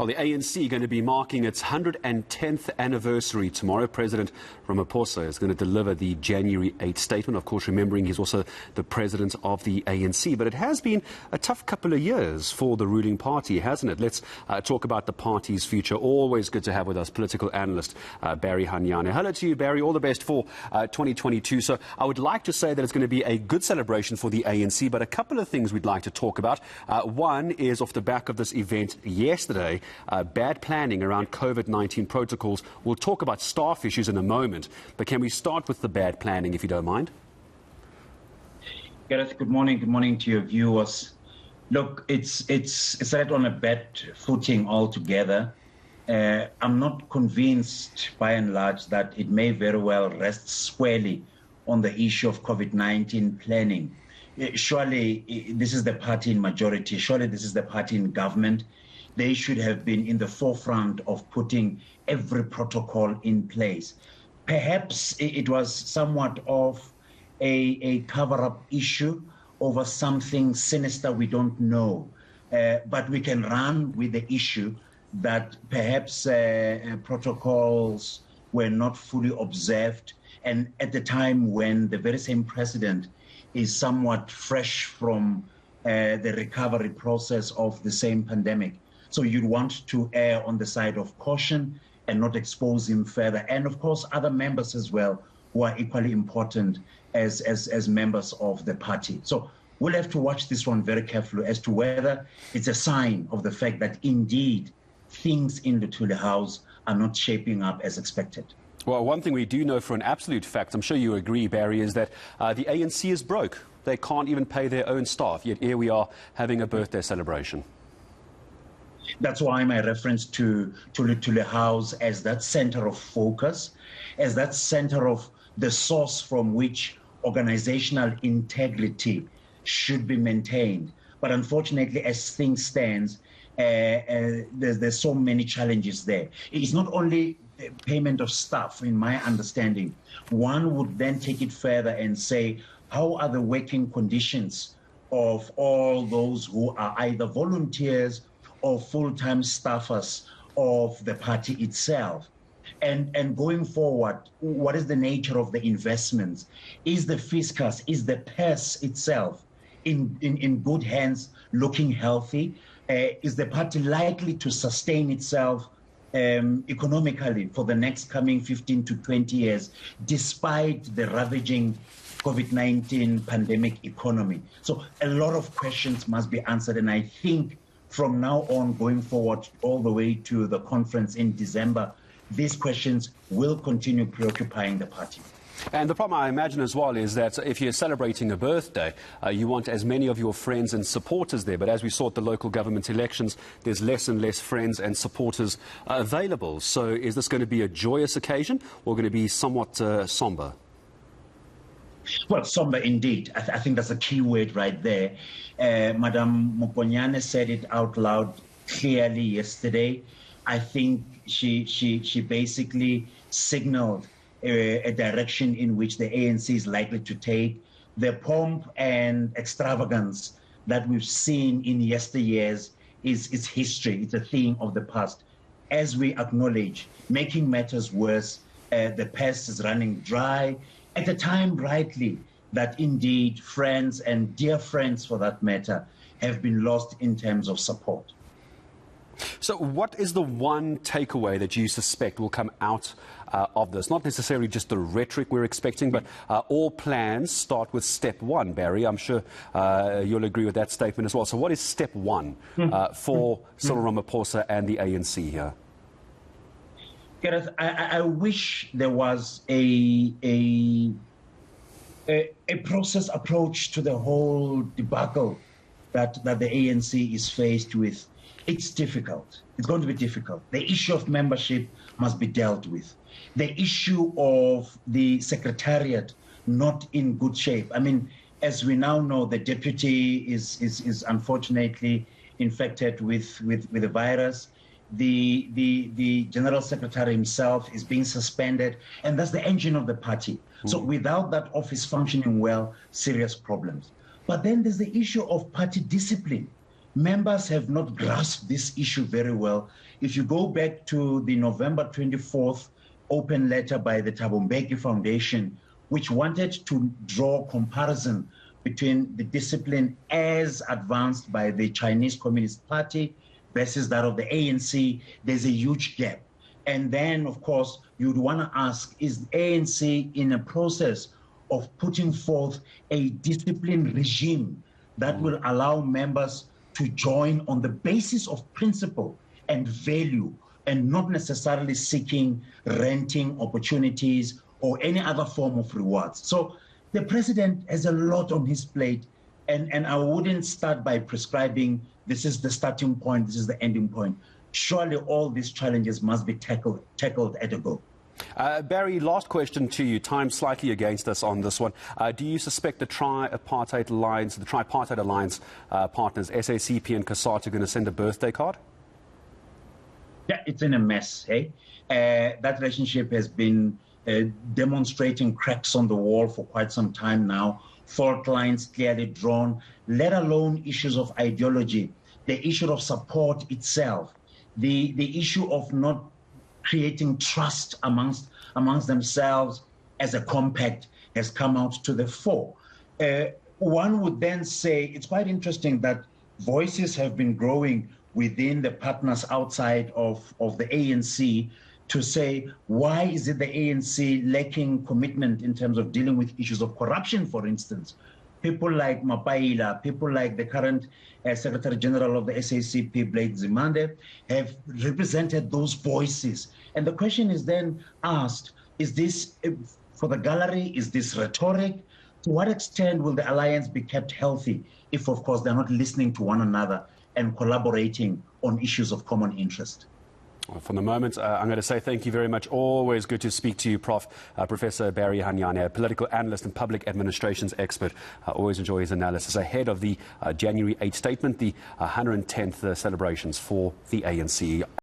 Well, the ANC going to be marking its 110th anniversary tomorrow. President Ramaphosa is going to deliver the January 8th statement. Of course, remembering he's also the president of the ANC. But it has been a tough couple of years for the ruling party, hasn't it? Let's talk about the party's future. Always good to have with us political analyst Barry Hanyane. Hello to you, Barry. All the best for 2022. So I would like to say that it's going to be a good celebration for the ANC, but a couple of things we'd like to talk about. One is off the back of this event yesterday. Bad planning around COVID-19 protocols. We'll talk about staff issues in a moment, but can we start with the bad planning, if you don't mind? Gareth, good morning. Good morning to your viewers. Look, it's set on a bad footing altogether. I'm not convinced, by and large, that it may very well rest squarely on the issue of COVID-19 planning. Surely this is the party in majority. Surely this is the party in government. They should have been in the forefront of putting every protocol in place. Perhaps it was somewhat of a cover-up issue over something sinister we don't know. But we can run with the issue that perhaps protocols were not fully observed, and at the time when the very same president is somewhat fresh from the recovery process of the same pandemic. So you'd want to err on the side of caution and not expose him further. And of course, other members as well, who are equally important as members of the party. So we'll have to watch this one very carefully as to whether it's a sign of the fact that indeed things in the Thule House are not shaping up as expected. Well, one thing we do know for an absolute fact, I'm sure you agree, Barry, is that the ANC is broke. They can't even pay their own staff, yet here we are having a birthday celebration. That's why my reference to the House as that center of focus, as that center of the source from which organizational integrity should be maintained. But unfortunately, as things stand, there's so many challenges there. It's not only payment of staff, in my understanding. One would then take it further and say, how are the working conditions of all those who are either volunteers or full-time staffers of the party itself? And going forward, what is the nature of the investments? Is the fiscus, is the purse itself in good hands, looking healthy? Is the party likely to sustain itself economically for the next coming 15 to 20 years, despite the ravaging COVID-19 pandemic economy? So a lot of questions must be answered, and I think from now on, going forward, all the way to the conference in December, these questions will continue preoccupying the party. And the problem, I imagine, as well, is that if you're celebrating a birthday, you want as many of your friends and supporters there. But as we saw at the local government elections, there's less and less friends and supporters available. So is this going to be a joyous occasion or going to be somewhat somber? Well, somber indeed. I think that's a key word right there. Madam Hanyane said it out loud clearly yesterday. I think she basically signaled a direction in which the ANC is likely to take. The pomp and extravagance that we've seen in yesteryears is history. It's a thing of the past. As we acknowledge, making matters worse, the purse is running dry. At a time, rightly, that indeed friends and dear friends, for that matter, have been lost in terms of support. So what is the one takeaway that you suspect will come out of this? Not necessarily just the rhetoric we're expecting, but all plans start with step one, Barry. I'm sure you'll agree with that statement as well. So what is step one for Cyril Ramaphosa and the ANC here? Gareth, I wish there was a process approach to the whole debacle that the ANC is faced with. It's difficult. It's going to be difficult. The issue of membership must be dealt with. The issue of the secretariat not in good shape. I mean, as we now know, the deputy is unfortunately infected with the virus. The general secretary himself is being suspended, and that's the engine of the party. So without that office functioning well, serious problems. But then there's the issue of party discipline. members have not grasped this issue very well. If you go back to the November 24th open letter by the Thabo Mbeki Foundation, which wanted to draw comparison between the discipline as advanced by the Chinese Communist Party versus that of the ANC, there's a huge gap. And then, of course, you'd want to ask, is the ANC in a process of putting forth a discipline regime that will allow members to join on the basis of principle and value, and not necessarily seeking renting opportunities or any other form of rewards? So the president has a lot on his plate, and I wouldn't start by prescribing this is the starting point, this is the ending point. Surely all these challenges must be tackled at a go. Barry, last question to you. Time slightly against us on this one. Do you suspect the tripartite alliance partners, SACP and COSATU, are going to send a birthday card? Yeah, it's in a mess. Hey, that relationship has been demonstrating cracks on the wall for quite some time now. Fault lines clearly drawn, let alone issues of ideology, the issue of support itself, the issue of not creating trust amongst themselves as a compact has come out to the fore. One would then say it's quite interesting that voices have been growing within the partners outside of the ANC to say, why is it the ANC lacking commitment in terms of dealing with issues of corruption, for instance? People like Mapaila, people like the current Secretary General of the SACP, Blake Zimande, have represented those voices. And the question is then asked, is this for the gallery? Is this rhetoric? To what extent will the alliance be kept healthy if, of course, they're not listening to one another and collaborating on issues of common interest? Well, for the moment, I'm going to say thank you very much. Always good to speak to you, Professor Barry Hanyane, a political analyst and public administrations expert. I always enjoy his analysis ahead of the January 8th statement, the 110th celebrations for the ANC.